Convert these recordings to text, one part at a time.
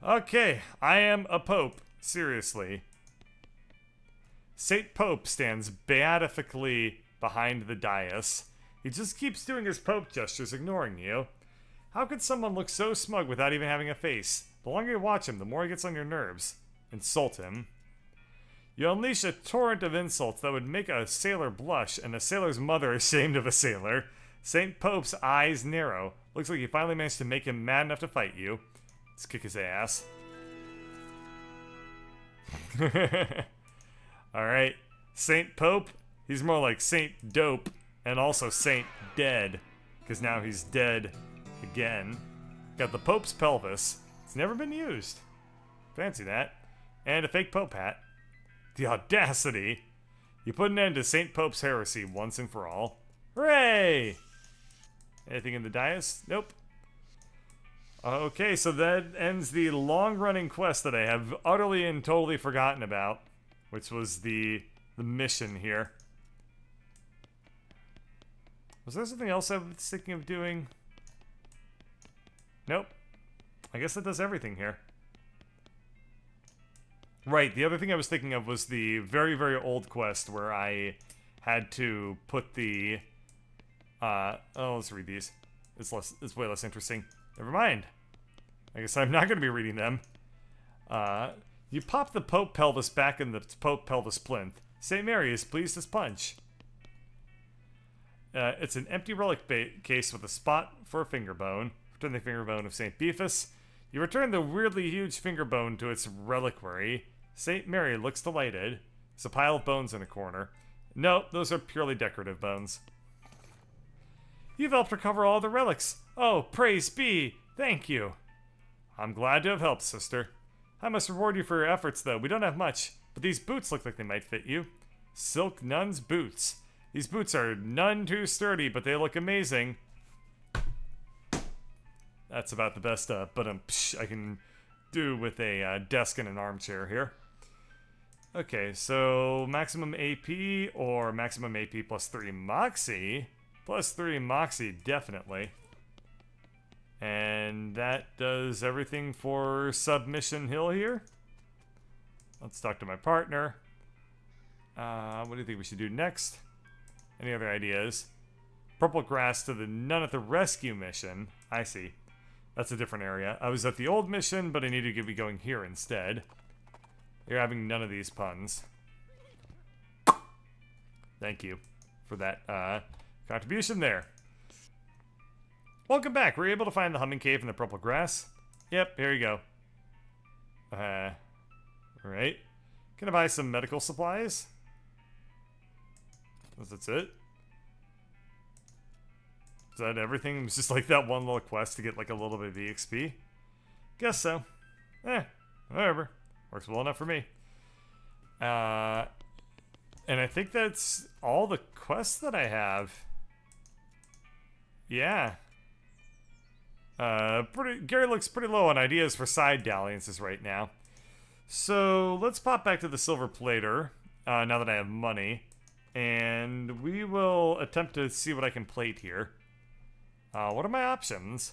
Okay, I am a pope. Seriously. Saint Pope stands beatifically behind the dais. He just keeps doing his pope gestures, ignoring you. How could someone look so smug without even having a face? The longer you watch him, the more he gets on your nerves. Insult him. You unleash a torrent of insults that would make a sailor blush and a sailor's mother ashamed of a sailor. Saint Pope's eyes narrow. Looks like you finally managed to make him mad enough to fight you. Let's kick his ass. Alright. Saint Pope, he's more like Saint Dope and also Saint Dead. Because now he's dead again. Got the Pope's pelvis. It's never been used. Fancy that. And a fake Pope hat. The audacity! You put an end to Saint Pope's heresy once and for all. Hooray! Anything in the dais? Nope. Okay, so that ends the long-running quest that I have utterly and totally forgotten about, which was the mission here. Was there something else I was thinking of doing? Nope. I guess that does everything here. Right, the other thing I was thinking of was the very, very old quest where I had to put the... oh, let's read these. It's way less interesting. Never mind. I guess I'm not going to be reading them. You pop the Pope pelvis back in the Pope pelvis plinth. St. Mary is pleased as punch. It's an empty relic case with a spot for a finger bone. Return the finger bone of St. Beefus. You return the weirdly huge finger bone to its reliquary. St. Mary looks delighted. There's a pile of bones in a corner. Nope, those are purely decorative bones. You've helped recover all the relics. Oh, praise be. Thank you. I'm glad to have helped, sister. I must reward you for your efforts, though. We don't have much, but these boots look like they might fit you. Silk nun's boots. These boots are none too sturdy, but they look amazing. That's about the best I can do with a desk and an armchair here. Okay, so maximum AP or maximum AP plus 3 Moxie. Plus 3 Moxie, definitely. And that does everything for Submission Hill here. Let's talk to my partner. What do you think we should do next? Any other ideas? Purple grass to the Nun at the Rescue mission. I see. That's a different area. I was at the old mission, but I need to be going here instead. You're having none of these puns. Thank you for that contribution there. Welcome back. Were you able to find the humming cave in the purple grass? Yep, here you go. Alright. Can I buy some medical supplies? That's it? Is that everything? It was just like that one little quest to get like a little bit of EXP? Guess so. Whatever. Works well enough for me. And I think that's all the quests that I have. Yeah. Gary looks pretty low on ideas for side dalliances right now. So let's pop back to the silver plater, now that I have money. And we will attempt to see what I can plate here. What are my options?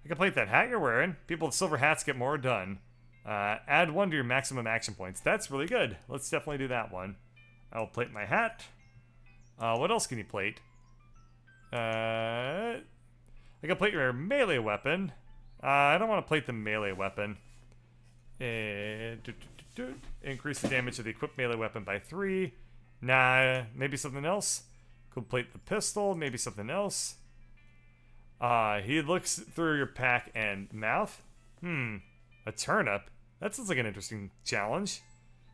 I can plate that hat you're wearing. People with silver hats get more done. Add 1 to your maximum action points. That's really good. Let's definitely do that one. I'll plate my hat. What else can you plate? I can plate your melee weapon. I don't want to plate the melee weapon. Increase the damage of the equipped melee weapon by 3. Nah, maybe something else. Could plate the pistol, maybe something else. He looks through your pack and mouth. A turnip? That sounds like an interesting challenge.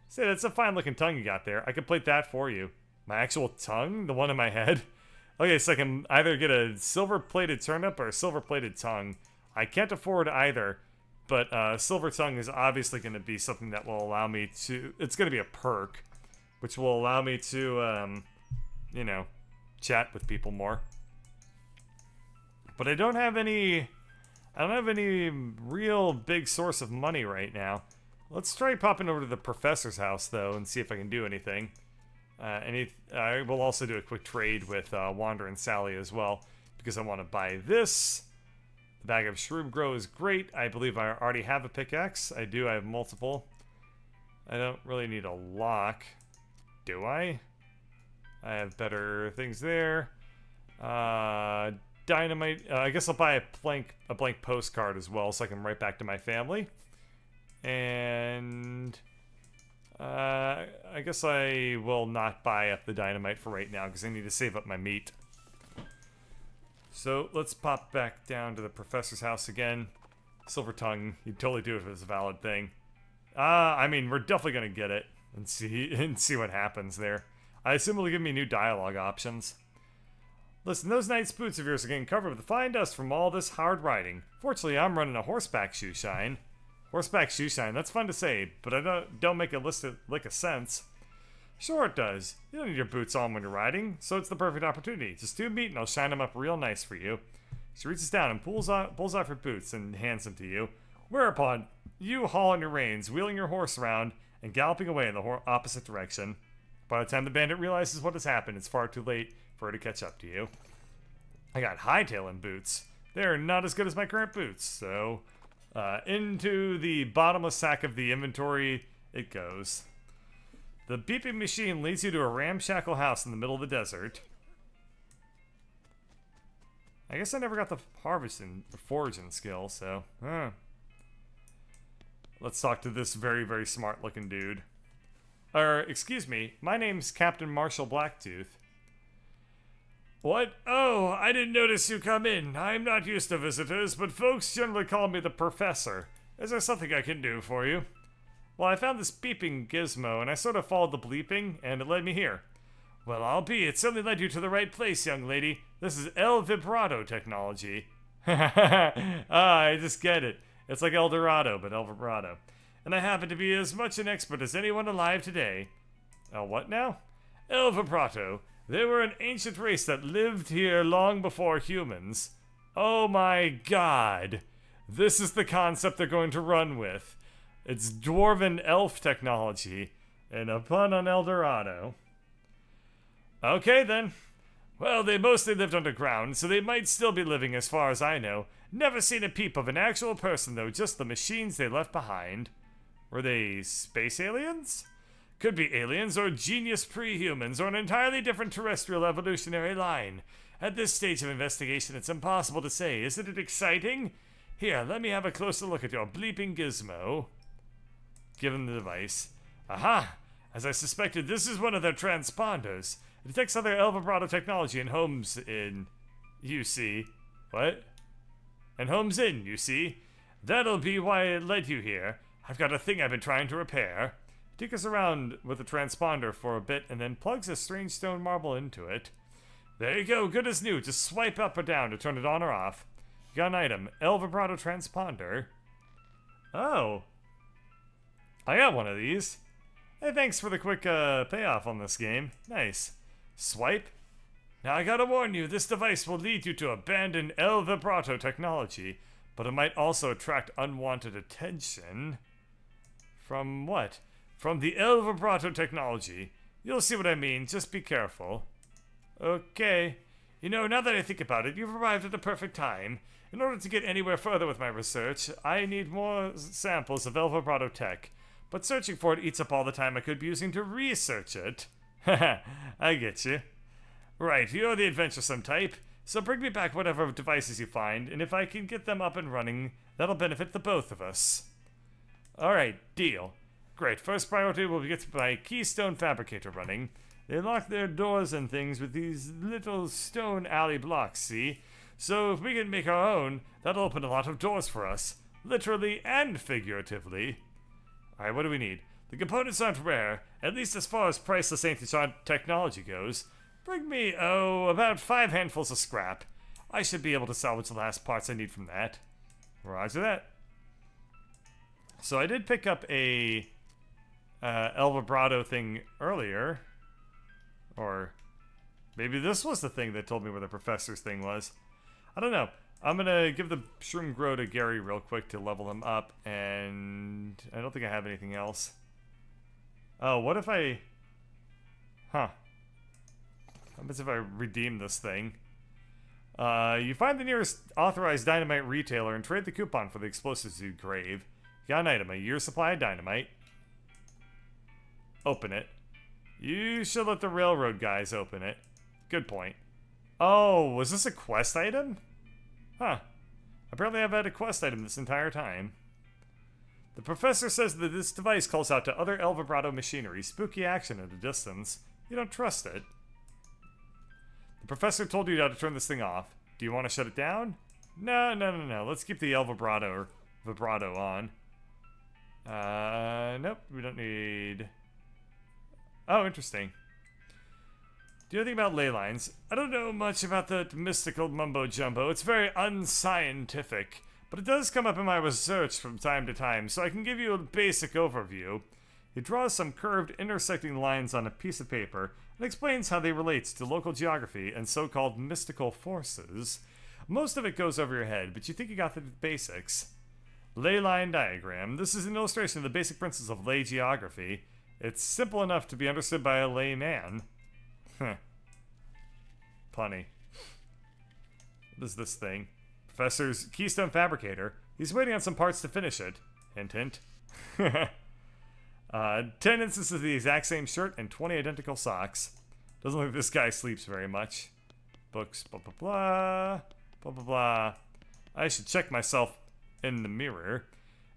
Say, that's a fine looking tongue you got there. I can plate that for you. My actual tongue? The one in my head? Okay, so I can either get a silver plated turnip or a silver plated tongue. I can't afford either, but silver tongue is obviously going to be something that will allow me to... It's going to be a perk, which will allow me to, you know, chat with people more. But I don't have any real big source of money right now. Let's try popping over to the professor's house, though, and see if I can do anything. I will also do a quick trade with Wander and Sally as well, because I want to buy this. The bag of shroom grow is great. I believe I already have a pickaxe. I do. I have multiple. I don't really need a lock. Do I? I have better things there. Dynamite. I guess I'll buy a blank postcard as well, so I can write back to my family. And I guess I will not buy up the dynamite for right now because I need to save up my meat. So let's pop back down to the professor's house again. Silver tongue. You'd totally do it if it was a valid thing. I mean, we're definitely gonna get it and see what happens there. I assume it'll give me new dialogue options. Listen, those nice boots of yours are getting covered with fine dust from all this hard riding. Fortunately, I'm running a horseback shoe shine. Horseback shoe shine, that's fun to say, but I don't make a lick of sense. Sure it does. You don't need your boots on when you're riding, so it's the perfect opportunity. Just do meat and I'll shine them up real nice for you. She reaches down and pulls off her boots and hands them to you. Whereupon, you haul on your reins, wheeling your horse around and galloping away in the opposite direction. By the time the bandit realizes what has happened, it's far too late for her to catch up to you. I got hightailing boots. They're not as good as my current boots, so into the bottomless sack of the inventory it goes. The beeping machine leads you to a ramshackle house in the middle of the desert. I guess I never got the harvesting or foraging skill, so let's talk to this very, very smart looking dude. Excuse me, my name's Captain Marshall Blacktooth. What? Oh, I didn't notice you come in. I'm not used to visitors, but folks generally call me the Professor. Is there something I can do for you? Well, I found this beeping gizmo, and I sort of followed the bleeping, and it led me here. Well, I'll be. It certainly led you to the right place, young lady. This is El Vibrato technology. I just get it. It's like El Dorado, but El Vibrato. And I happen to be as much an expert as anyone alive today. What now? El Vibrato. They were an ancient race that lived here long before humans. Oh my god. This is the concept they're going to run with. It's dwarven elf technology, and a pun on El Dorado. Okay then. Well, they mostly lived underground, so they might still be living as far as I know. Never seen a peep of an actual person though, just the machines they left behind. Were they space aliens? Could be aliens or genius pre-humans or an entirely different terrestrial evolutionary line. At this stage of investigation, it's impossible to say. Isn't it exciting? Here, let me have a closer look at your bleeping gizmo. Give him the device. Aha! As I suspected, this is one of their transponders. It detects other El Vibrato technology and homes in, you see. What? And homes in, you see. That'll be why it led you here. I've got a thing I've been trying to repair. Take us around with the transponder for a bit and then plugs a strange stone marble into it. There you go, good as new. Just swipe up or down to turn it on or off. You got an item, El Vibrato transponder. Oh. I got one of these. Hey, thanks for the quick payoff on this game. Nice. Swipe. Now I gotta warn you, this device will lead you to abandon El Vibrato technology, but it might also attract unwanted attention. From what? From the El Vibrato technology. You'll see what I mean, just be careful. Okay. You know, now that I think about it, you've arrived at the perfect time. In order to get anywhere further with my research, I need more samples of El Vibrato tech. But searching for it eats up all the time I could be using to research it. Haha, I get you. Right, you're the adventuresome type, so bring me back whatever devices you find, and if I can get them up and running, that'll benefit the both of us. Alright, deal. Great, first priority will be get my Keystone Fabricator running. They lock their doors and things with these little stone alley blocks, see? So if we can make our own, that'll open a lot of doors for us. Literally and figuratively. Alright, what do we need? The components aren't rare, at least as far as priceless ancient technology goes. Bring me, about 5 handfuls of scrap. I should be able to salvage the last parts I need from that. Roger that. So I did pick up a El Vibrato thing earlier. Or maybe this was the thing that told me where the professor's thing was. I don't know. I'm gonna give the shroom grow to Gary real quick to level him up, and I don't think I have anything else. Oh, what if I... Huh. What happens if I redeem this thing? You find the nearest authorized dynamite retailer and trade the coupon for the explosives you crave. You got an item, a year's supply of dynamite. Open it. You should let the railroad guys open it. Good point. Oh, was this a quest item? Huh. Apparently I've had a quest item this entire time. The professor says that this device calls out to other El Vibrato machinery. Spooky action at a distance. You don't trust it. The professor told you how to turn this thing off. Do you want to shut it down? No. Let's keep the El Vibrato on. Nope. We don't need... Oh, interesting. Do you know anything about Laylines? I don't know much about the mystical mumbo-jumbo. It's very unscientific. But it does come up in my research from time to time, so I can give you a basic overview. He draws some curved, intersecting lines on a piece of paper and explains how they relate to local geography and so-called mystical forces. Most of it goes over your head, but you think you got the basics. Ley line diagram. This is an illustration of the basic principles of ley geography. It's simple enough to be understood by a layman. Funny. What is this thing? Professor's Keystone Fabricator. He's waiting on some parts to finish it. Hint, hint. 10 instances of the exact same shirt and 20 identical socks. Doesn't look like this guy sleeps very much. Books, blah, blah, blah. Blah, blah, blah. I should check myself in the mirror.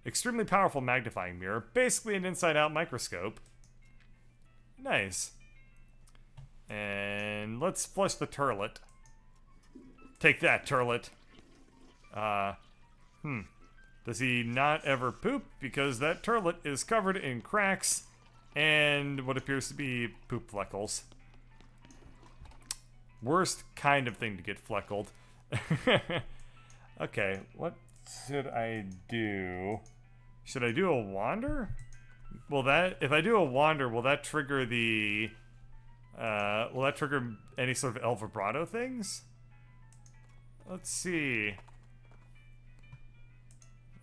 Extremely powerful magnifying mirror. Basically an inside-out microscope. Nice. And let's flush the turlet. Take that, turlet. Does he not ever poop? Because that turlet is covered in cracks and what appears to be poop fleckles. Worst kind of thing to get fleckled. Okay, what should I do? Should I do a wander? If I do a wander, will that trigger the... will that trigger any sort of El Vibrato things? Let's see.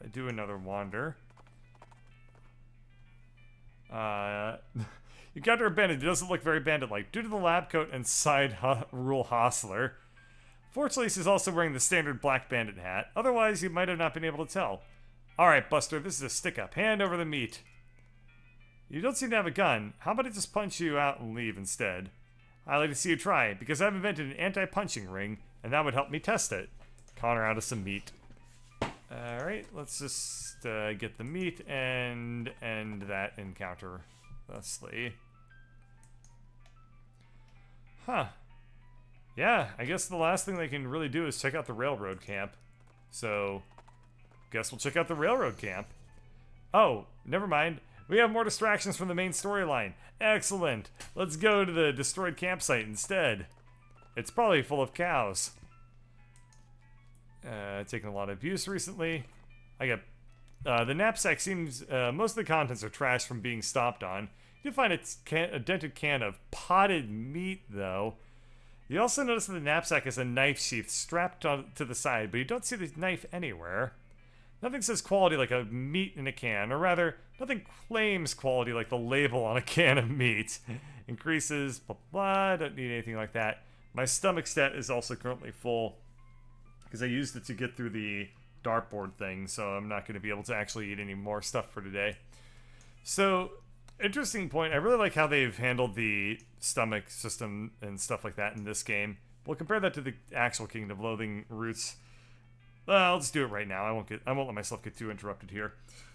I do another wander. You encounter a bandit. It doesn't look very bandit-like due to the lab coat and side rule hostler. Fortunately, he's also wearing the standard black bandit hat. Otherwise, you might have not been able to tell. Alright, Buster, this is a stick-up. Hand over the meat. You don't seem to have a gun. How about I just punch you out and leave instead? I'd like to see you try, because I've invented an anti-punching ring, and that would help me test it. Connor out of some meat. Alright, let's just get the meat and end that encounter thusly. Huh. Yeah, I guess the last thing they can really do is check out the railroad camp. So, guess we'll check out the railroad camp. Oh, never mind. We have more distractions from the main storyline. Excellent. Let's go to the destroyed campsite instead. It's probably full of cows. Taken a lot of abuse recently. I got the knapsack seems most of the contents are trash from being stomped on. You find a dented can of potted meat though. You also notice that the knapsack has a knife sheath strapped to the side, but you don't see the knife anywhere. Nothing says quality like a meat in a can, or rather, nothing claims quality like the label on a can of meat. Increases, blah blah, don't need anything like that. My stomach stat is also currently full, because I used it to get through the dartboard thing, so I'm not going to be able to actually eat any more stuff for today. So, interesting point. I really like how they've handled the stomach system and stuff like that in this game. We'll compare that to the actual Kingdom of Loathing roots. Well, I'll just do it right now. I won't let myself get too interrupted here.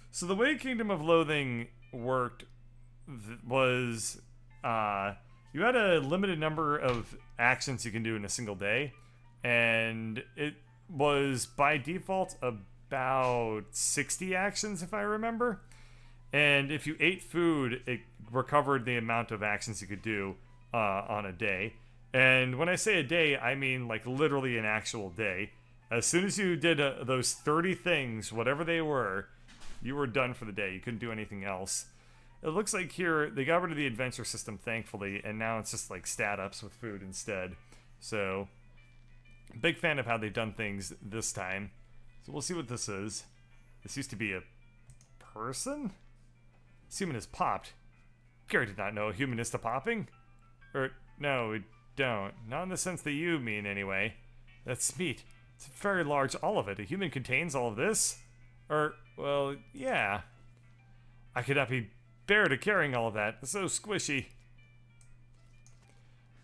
So the way Kingdom of Loathing worked was you had a limited number of actions you can do in a single day, and it was by default about 60 actions if I remember. And if you ate food, it recovered the amount of actions you could do on a day. And when I say a day, I mean like literally an actual day. As soon as you did those 30 things, whatever they were, you were done for the day. You couldn't do anything else. It looks like here, they got rid of the adventure system, thankfully, and now it's just like stat-ups with food instead. So, big fan of how they've done things this time. So we'll see what this is. This used to be a person? This human is popped. Gary did not know a human is to popping. Or, no, we don't. Not in the sense that you mean, anyway. That's meat. It's very large, all of it. A human contains all of this? Well, yeah. I could not be bear to carrying all of that. It's so squishy.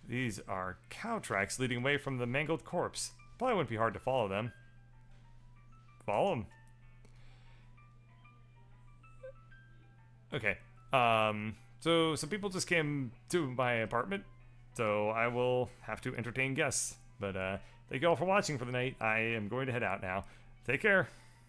These are cow tracks leading away from the mangled corpse. Probably wouldn't be hard to follow them. Follow them. Okay. So some people just came to my apartment, so I will have to entertain guests. But thank you all for watching for the night. I am going to head out now. Take care.